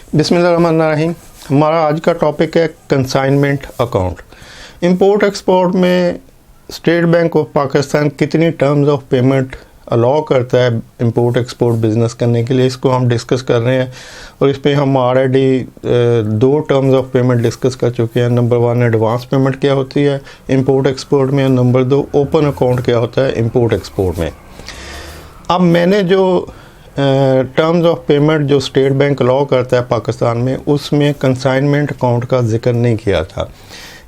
बिस्मिल्लाहिर्रहमानिर्रहीम। हमारा आज का टॉपिक है कंसाइनमेंट अकाउंट। इंपोर्ट एक्सपोर्ट में स्टेट बैंक ऑफ पाकिस्तान कितनी टर्म्स ऑफ पेमेंट अलाउ करता है इंपोर्ट एक्सपोर्ट बिज़नेस करने के लिए, इसको हम डिस्कस कर रहे हैं। और इस पे हम already 2 terms of payment discuss कर चुके हैं। नंबर 1 एडवांस पेमेंट क्या होती है इंपोर्ट एक्सपोर्ट में, और नंबर 2 ओपन अकाउंट क्या होता है इंपोर्ट एक्सपोर्ट में। अब मैंने जो टर्म्स ऑफ पेमेंट जो स्टेट बैंक अलाउ करता है पाकिस्तान में, उसमें कंसाइनमेंट अकाउंट का जिक्र नहीं किया था।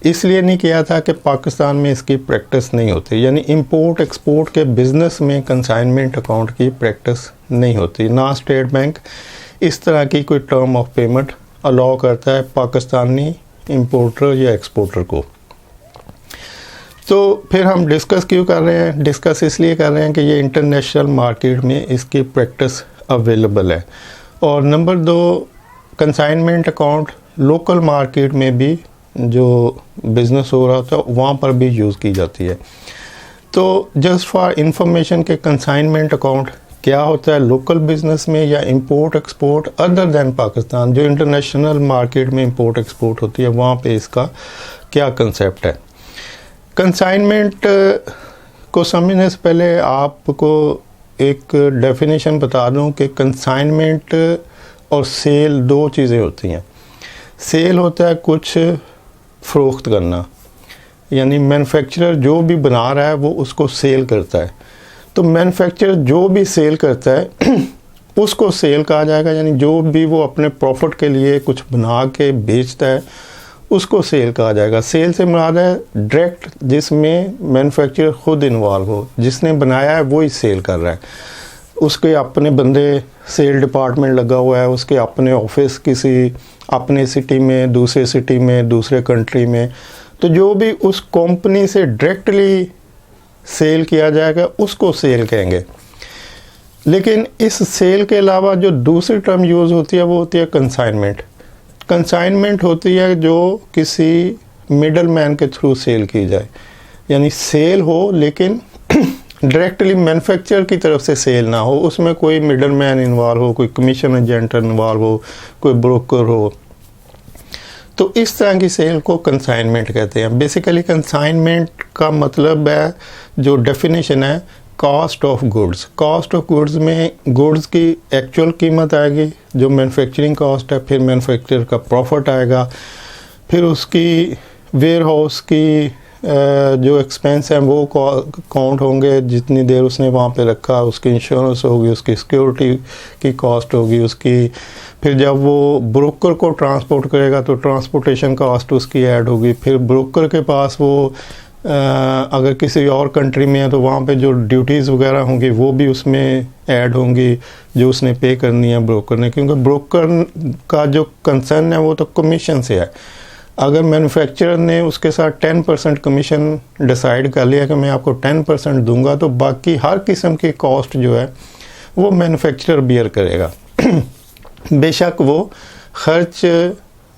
इसलिए नहीं किया था कि पाकिस्तान में इसकी प्रैक्टिस नहीं होती, यानी इंपोर्ट एक्सपोर्ट के बिज़नेस में कंसाइनमेंट अकाउंट की प्रैक्टिस नहीं होती। ना स्टेट बैंक इस तरह की कोई टर्म ऑफ पेमेंट अलाउ करता है पाकिस्तानी इंपोर्टर या एक्सपोर्टर को। तो फिर हम डिस्कस क्यों कर रहे हैं? डिस्कस इसलिए कर रहे हैं कि ये इंटरनेशनल मार्केट में इसकी प्रैक्टिस अवेलेबल है। और number 2, consignment account local market में भी जो बिज़नेस हो रहा होता है वहाँ पर भी यूज़ की जाती है। तो जस्ट फॉर इंफॉर्मेशन के कंसाइनमेंट अकाउंट क्या होता है लोकल बिज़नेस में या import export other than Pakistan, जो इंटरनेशनल मार्केट में इंपोर्ट एक्सपोर्ट होती है वहाँ पे इसका क्या कंसेप्ट है। कंसाइनमेंट को समझने से पहले आपको एक डेफिनेशन बता दूं कि कंसाइनमेंट और सेल 2 चीज़ें होती हैं। सेल होता है कुछ फ़रोख्त करना, यानी मैन्युफैक्चरर जो भी बना रहा है वो उसको सेल करता है। तो मैन्युफैक्चरर जो भी सेल करता है उसको सेल कहा जाएगा, यानी जो भी वो अपने प्रॉफिट के लिए कुछ बना के बेचता है उसको सेल कहा जाएगा। सेल से मुराद है डायरेक्ट, जिसमें मैन्युफैक्चरर खुद इन्वॉल्व हो, जिसने बनाया है वो ही सेल कर रहा है। उसके अपने बंदे सेल डिपार्टमेंट लगा हुआ है, उसके अपने ऑफिस किसी अपने सिटी में, दूसरे सिटी में, दूसरे कंट्री में। तो जो भी उस कंपनी से डायरेक्टली सेल किया जाएगा उसको सेल कहेंगे। लेकिन इस सेल के अलावा जो दूसरी टर्म यूज़ होती है वो होती है कंसाइनमेंट। कंसाइनमेंट होती है जो किसी मिडल मैन के थ्रू सेल की जाए, यानी सेल हो लेकिन डायरेक्टली मैन्युफैक्चरर की तरफ से सेल ना हो, उसमें कोई मिडल मैन इन्वॉल्व हो, कोई कमीशन एजेंट इन्वॉल्व हो, कोई ब्रोकर हो। तो इस तरह की सेल को कंसाइनमेंट कहते हैं। बेसिकली कंसाइनमेंट का मतलब है, जो डेफिनेशन है, cost of goods. Cost of goods में गुड्स की एक्चुअल कीमत आएगी जो मैन्युफैक्चरिंग कॉस्ट है, फिर मैन्युफैक्चरर का प्रॉफिट आएगा, फिर उसकी वेयर हाउस की जो एक्सपेंस हैं वो काउंट होंगे, जितनी देर उसने वहाँ पे रखा, उसकी इंश्योरेंस होगी, उसकी सिक्योरिटी की कॉस्ट होगी उसकी। फिर जब वो ब्रोकर को ट्रांसपोर्ट करेगा तो ट्रांसपोर्टेशन कॉस्ट उसकी ऐड होगी। फिर ब्रोकर के पास वो अगर किसी और कंट्री में है तो वहाँ पे जो ड्यूटीज़ वगैरह होंगी वो भी उसमें ऐड होंगी जो उसने पे करनी है ब्रोकर ने, क्योंकि ब्रोकर का जो कंसर्न है वो तो कमीशन से है। अगर मैन्युफैक्चरर ने उसके साथ 10% कमीशन डिसाइड कर लिया कि मैं आपको 10% दूंगा, तो बाकी हर किस्म की कॉस्ट जो है वो मैन्युफैक्चरर बियर करेगा। बेशक वो खर्च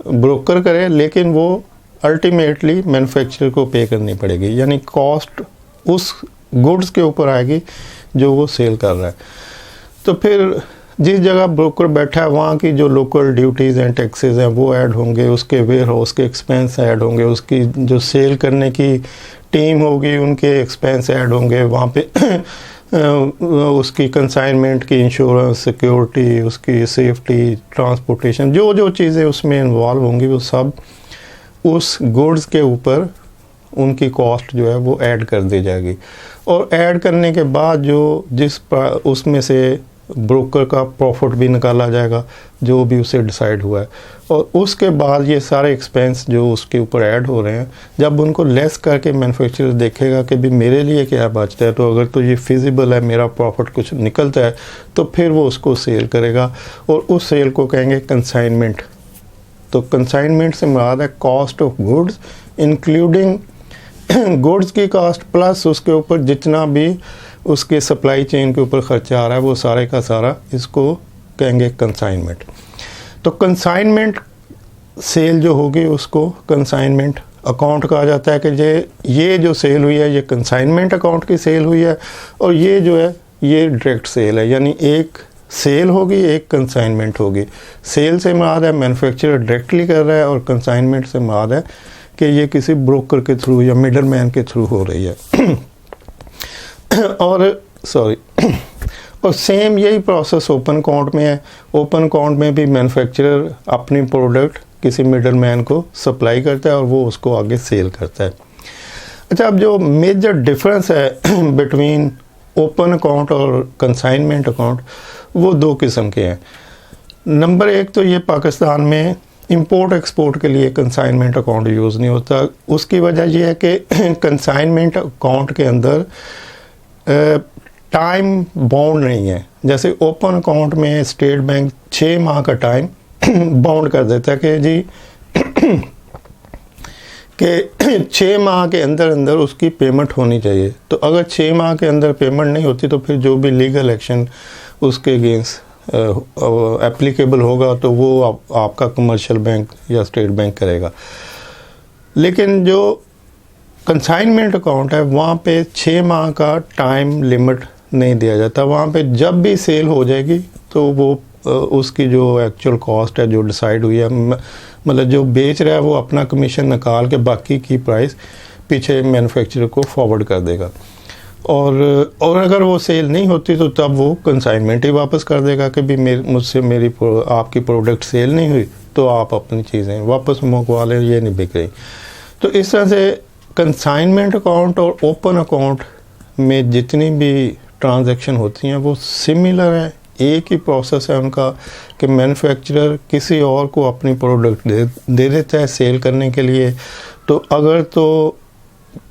ब्रोकर करे, लेकिन वो अल्टीमेटली मैन्युफैक्चरर को पे करनी पड़ेगी, यानी कॉस्ट उस गुड्स के ऊपर आएगी जो वो सेल कर रहा है। तो फिर जिस जगह ब्रोकर बैठा है वहाँ की जो लोकल ड्यूटीज़ एंड टैक्सेस हैं वो ऐड होंगे, उसके वेयर हाउस के एक्सपेंस ऐड होंगे, उसकी जो सेल करने की टीम होगी उनके एक्सपेंस ऐड होंगे, वहाँ पे उसकी कंसाइनमेंट की इंश्योरेंस, सिक्योरिटी, उसकी सेफ्टी, ट्रांसपोर्टेशन, जो जो चीज़ें उसमें इन्वॉल्व होंगी वो सब उस गुड्स के ऊपर उनकी कॉस्ट जो है वो ऐड कर दी जाएगी। और ऐड करने के बाद जो उसमें से ब्रोकर का प्रॉफिट भी निकाला जाएगा जो भी उसे डिसाइड हुआ है। और उसके बाद ये सारे एक्सपेंस जो उसके ऊपर ऐड हो रहे हैं, जब उनको लेस करके मैन्युफैक्चरर देखेगा कि भी मेरे लिए क्या बचता है, तो अगर तो ये फिजिबल है, मेरा प्रॉफिट कुछ निकलता है, तो फिर वो उसको सेल करेगा और उस सेल को कहेंगे कंसाइनमेंट। तो कंसाइनमेंट से मुराद है cost of goods including goods की कॉस्ट प्लस उसके ऊपर जितना भी उसके सप्लाई चेन के ऊपर ख़र्चा आ रहा है वो सारे का सारा इसको कहेंगे कंसाइनमेंट। तो कंसाइनमेंट सेल जो होगी उसको कंसाइनमेंट अकाउंट कहा जाता है कि ये जो सेल हुई है ये कंसाइनमेंट अकाउंट की सेल हुई है, और ये जो है ये डायरेक्ट सेल है, यानी एक सेल होगी, एक कंसाइनमेंट होगी। सेल से मुराद है मैन्युफैक्चरर डायरेक्टली कर रहा है, और कंसाइनमेंट से मुराद है कि ये किसी ब्रोकर के थ्रू या मिडल मैन के थ्रू हो रही है। और सेम यही प्रोसेस ओपन अकाउंट में है। ओपन अकाउंट में भी मैन्युफैक्चरर अपनी प्रोडक्ट किसी मिडल मैन को सप्लाई करता है और वो उसको आगे सेल करता है। अच्छा, अब जो मेजर डिफरेंस है बिटवीन ओपन अकाउंट और कंसाइनमेंट अकाउंट, वो दो किस्म के हैं। नंबर एक तो ये पाकिस्तान में इंपोर्ट एक्सपोर्ट के लिए कंसाइनमेंट अकाउंट यूज़ नहीं होता। उसकी वजह यह है कि कंसाइनमेंट अकाउंट के अंदर टाइम बाउंड नहीं है। जैसे ओपन अकाउंट में स्टेट बैंक 6 माह का टाइम बाउंड कर देता है कि जी कि 6 माह के अंदर अंदर उसकी पेमेंट होनी चाहिए। तो अगर 6 माह के अंदर पेमेंट नहीं होती तो फिर जो भी लीगल एक्शन उसके अगेंस्ट एप्लीकेबल होगा तो वो आपका कमर्शियल बैंक या स्टेट बैंक करेगा। लेकिन जो कंसाइनमेंट अकाउंट है वहाँ पे 6 माह का टाइम लिमिट नहीं दिया जाता। वहाँ पे जब भी सेल हो जाएगी तो वो उसकी जो एक्चुअल कॉस्ट है जो डिसाइड हुई है, मतलब जो बेच रहा है वो अपना कमीशन निकाल के बाकी की प्राइस पीछे मैन्युफैक्चरर को फॉरवर्ड कर देगा। और अगर वो सेल नहीं होती तो तब वो कंसाइनमेंट ही वापस कर देगा कि भी मुझसे आपकी प्रोडक्ट सेल नहीं हुई तो आप अपनी चीज़ें वापस मंगवा लें, ये नहीं बिक रही। तो इस तरह से कंसाइनमेंट अकाउंट और ओपन अकाउंट में जितनी भी ट्रांजैक्शन होती हैं वो सिमिलर है। एक ही प्रोसेस है उनका कि मैन्युफैक्चरर किसी और को अपनी प्रोडक्ट दे देता है सेल करने के लिए। तो अगर तो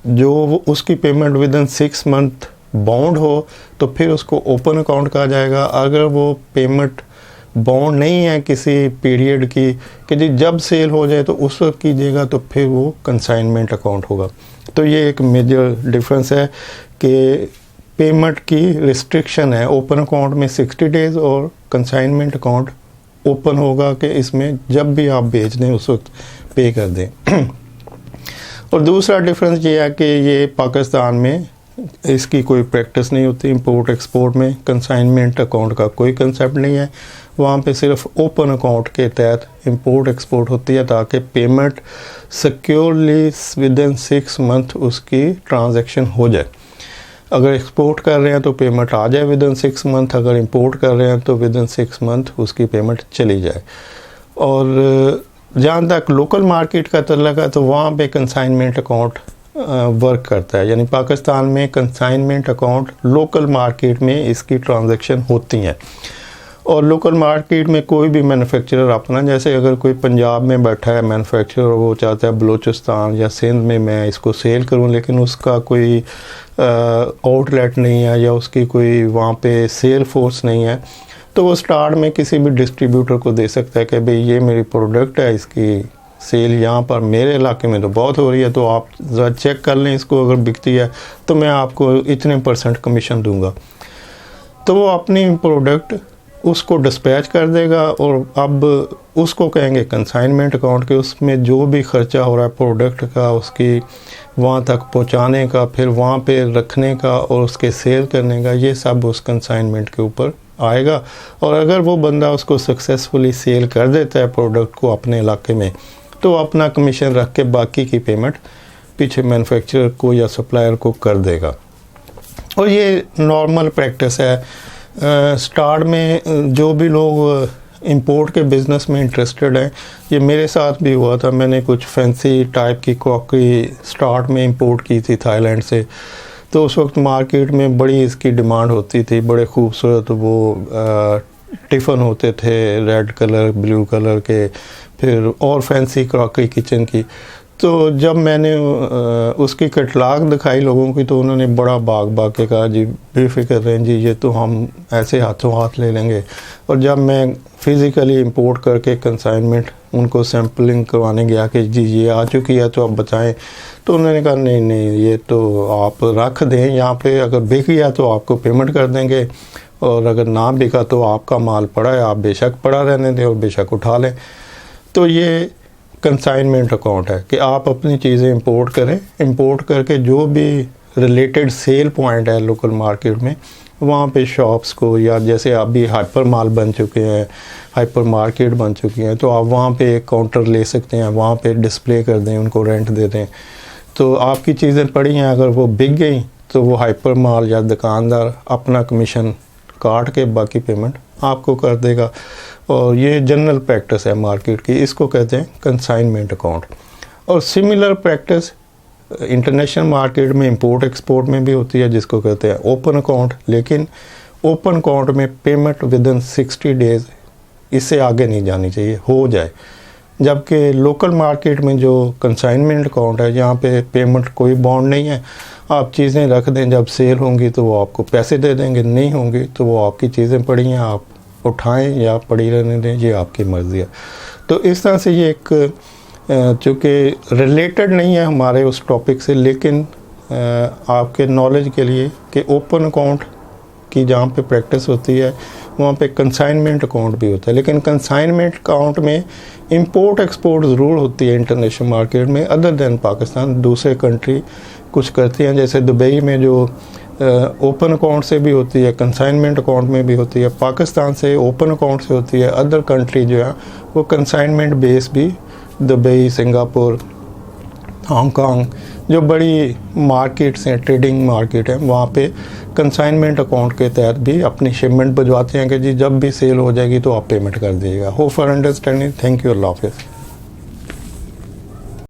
जो उसकी पेमेंट विदिन 6 मंथ बाउंड हो तो फिर उसको ओपन अकाउंट कहा जाएगा। अगर वो पेमेंट बाउंड नहीं है किसी पीरियड की कि जी जब सेल हो जाए तो उस वक्त कीजिएगा, तो फिर वो कंसाइनमेंट अकाउंट होगा। तो ये एक मेजर डिफरेंस है कि पेमेंट की रिस्ट्रिक्शन है। ओपन अकाउंट में 60 डेज़ और कंसाइनमेंट अकाउंट ओपन होगा कि इसमें जब भी आप बेच दें उस वक्त पे कर दें। और दूसरा डिफरेंस ये है कि ये पाकिस्तान में इसकी कोई प्रैक्टिस नहीं होती। इंपोर्ट एक्सपोर्ट में कंसाइनमेंट अकाउंट का कोई कंसेप्ट नहीं है। वहाँ पे सिर्फ ओपन अकाउंट के तहत इंपोर्ट एक्सपोर्ट होती है ताकि पेमेंट सिक्योरली विदिन 6 मंथ उसकी ट्रांजैक्शन हो जाए। अगर एक्सपोर्ट कर रहे हैं तो पेमेंट आ जाए विदिन 6 मंथ, अगर इंपोर्ट कर रहे हैं तो विदिन 6 मंथ उसकी पेमेंट चली जाए। और जहाँ तक लोकल मार्केट का तल्लुक़ है तो वहाँ पे कंसाइनमेंट अकाउंट वर्क करता है। यानी पाकिस्तान में कंसाइनमेंट अकाउंट लोकल मार्केट में इसकी ट्रांजैक्शन होती हैं। और लोकल मार्केट में कोई भी मैन्युफैक्चरर अपना, जैसे अगर कोई पंजाब में बैठा है मैन्युफैक्चरर और वो चाहता है बलूचिस्तान या सिंध में मैं इसको सेल करूं, लेकिन उसका कोई आउटलेट नहीं है या उसकी कोई वहाँ पे सेल फोर्स नहीं है, तो वो स्टार्ट में किसी भी डिस्ट्रीब्यूटर को दे सकता है कि भाई ये मेरी प्रोडक्ट है, इसकी सेल यहाँ पर मेरे इलाके में तो बहुत हो रही है, तो आप ज़रा चेक कर लें इसको, अगर बिकती है तो मैं आपको इतने % कमीशन दूंगा। तो वो अपनी प्रोडक्ट उसको डिस्पैच कर देगा और अब उसको कहेंगे कंसाइनमेंट अकाउंट के उसमें जो भी ख़र्चा हो रहा है प्रोडक्ट का, उसकी वहाँ तक पहुँचाने का, फिर वहाँ पे रखने का और उसके सेल करने का, ये सब उस कंसाइनमेंट के ऊपर आएगा। और अगर वो बंदा उसको सक्सेसफुली सेल कर देता है प्रोडक्ट को अपने इलाके में, तो अपना कमीशन रख के बाकी की पेमेंट पीछे मैन्युफैक्चरर को या सप्लायर को कर देगा। और ये नॉर्मल प्रैक्टिस है। स्टार्ट में जो भी लोग इंपोर्ट के बिज़नेस में इंटरेस्टेड हैं, ये मेरे साथ भी हुआ था। मैंने कुछ फैंसी टाइप की क्रॉकरी स्टार्ट में इंपोर्ट की थी थाईलैंड से। तो उस वक्त मार्केट में बड़ी इसकी डिमांड होती थी। बड़े खूबसूरत वो टिफ़न होते थे रेड कलर ब्लू कलर के, फिर और फैंसी क्रॉकरी किचन की। तो जब मैंने उसकी कैटलॉग दिखाई लोगों की तो उन्होंने बड़ा भाग के कहा जी बेफिक्र रहें जी, ये तो हम ऐसे हाथों हाथ ले लेंगे। और जब मैं फ़िज़िकली इंपोर्ट करके कंसाइनमेंट उनको सैम्पलिंग करवाने गया कि जी ये आ चुकी है तो आप बताएं, तो उन्होंने कहा नहीं ये तो आप रख दें यहाँ पे, अगर बिक गया तो आपको पेमेंट कर देंगे और अगर ना बिका तो आपका माल पड़ा है, आप बेशक पड़ा रहने दें और बेशक उठा लें। तो ये कंसाइनमेंट अकाउंट है कि आप अपनी चीज़ें इंपोर्ट करें, इंपोर्ट करके जो भी रिलेटेड सेल पॉइंट है लोकल मार्केट में वहाँ पे शॉप्स को, या जैसे अभी हाइपर मॉल बन चुके हैं, हाइपर मार्केट बन चुकी हैं, तो आप वहाँ पे एक काउंटर ले सकते हैं, वहाँ पे डिस्प्ले कर दें, उनको रेंट दे दें। तो आपकी चीज़ें पड़ी हैं, अगर वो बिक गई तो वो हाइपर मॉल या दुकानदार अपना कमीशन काट के बाकी पेमेंट आपको कर देगा। और ये जनरल प्रैक्टिस है मार्केट की, इसको कहते हैं कंसाइनमेंट अकाउंट। और सिमिलर प्रैक्टिस इंटरनेशनल मार्केट में इंपोर्ट एक्सपोर्ट में भी होती है, जिसको कहते हैं ओपन अकाउंट। लेकिन ओपन अकाउंट में पेमेंट विदिन 60 डेज़, इससे आगे नहीं जानी चाहिए, हो जाए। जबकि लोकल मार्केट में जो कंसाइनमेंट अकाउंट है, यहाँ पे पेमेंट कोई बॉन्ड नहीं है, आप चीज़ें रख दें, जब सेल होंगी तो वो आपको पैसे दे देंगे, नहीं होंगी तो वो आपकी चीज़ें पड़ी हैं, आप उठाएं या पड़ी रहने दें, ये आपकी मर्ज़ी है। तो इस तरह से ये एक चूँकि रिलेटेड नहीं है हमारे उस टॉपिक से, लेकिन आपके नॉलेज के लिए कि ओपन अकाउंट की जहाँ पे प्रैक्टिस होती है वहाँ पे कंसाइनमेंट अकाउंट भी होता है। लेकिन कंसाइनमेंट अकाउंट में इंपोर्ट एक्सपोर्ट ज़रूर होती है इंटरनेशनल मार्केट में, अदर देन पाकिस्तान। दूसरे कंट्री कुछ करती हैं, जैसे दुबई में जो ओपन अकाउंट से भी होती है, कंसाइनमेंट अकाउंट में भी होती है, पाकिस्तान से ओपन अकाउंट से होती है। अदर कंट्री जो है वो कंसाइनमेंट बेस भी, दुबई, सिंगापुर, हांगकांग, जो बड़ी मार्केट्स हैं, ट्रेडिंग मार्केट है, वहाँ पे कंसाइनमेंट अकाउंट के तहत भी अपनी शिपमेंट भिजवाते हैं कि जी जब भी सेल हो जाएगी तो आप पेमेंट कर दीजिएगा। Hope for understanding. Thank you. अल्लाह हाफ़िज़।